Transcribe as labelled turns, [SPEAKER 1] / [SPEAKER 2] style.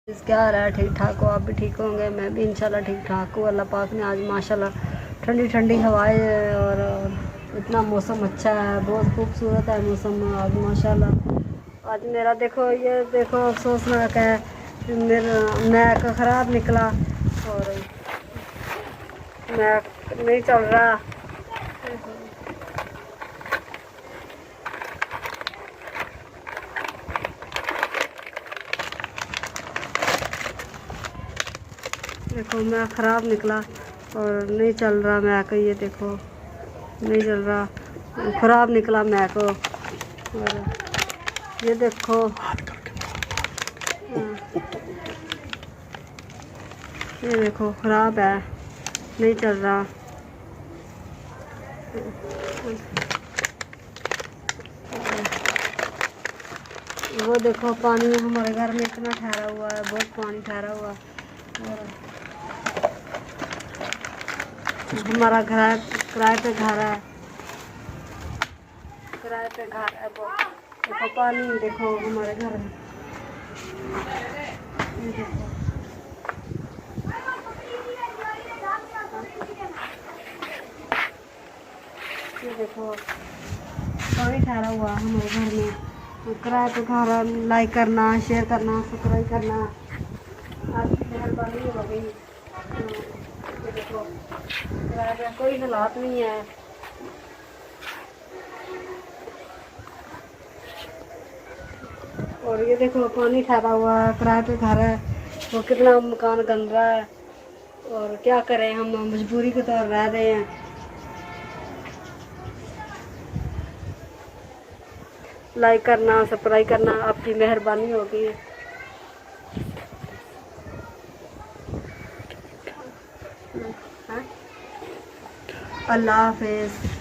[SPEAKER 1] क्या आ रहा है? ठीक ठाक हो? आप भी ठीक होंगे, मैं भी इंशाल्लाह ठीक ठाक हूँ। अल्लाह पाक ने आज माशाल्लाह ठंडी ठंडी हवाएं और इतना मौसम अच्छा है, बहुत खूबसूरत है मौसम आज माशाल्लाह। आज मेरा देखो, ये देखो अफसोसनाक है, मेरा मैक ख़राब निकला और मैक नहीं चल रहा। देखो मैं ख़राब निकला और नहीं चल रहा मैक, ये देखो नहीं चल रहा, ख़राब निकला मैक। और ये देखो ये देखो ख़राब है, नहीं चल रहा। वो देखो पानी हमारे घर में इतना ठहरा हुआ है, बहुत पानी ठहरा हुआ है। और हमारा घर किराए पे घर है, किराए पे घर है। वो देखो पानी देखो हमारे घर में, ये देखो ये देखो पानी ठहरा हुआ हमारे घर में। किराए पे घर है, लाइक करना, शेयर करना, सब्सक्राइब करना, आपकी मेहरबानी हो गई। ये देखो किराए पे कोई हालात नहीं है। और ये देखो पानी ठहरा हुआ है, किराए पे घर है, वो कितना मकान गल रहा है। और क्या करें, हम मजबूरी के तौर रह रहे हैं। लाइक करना, सब्सक्राइब करना, आपकी मेहरबानी होगी। अल्लाह हाफिज़।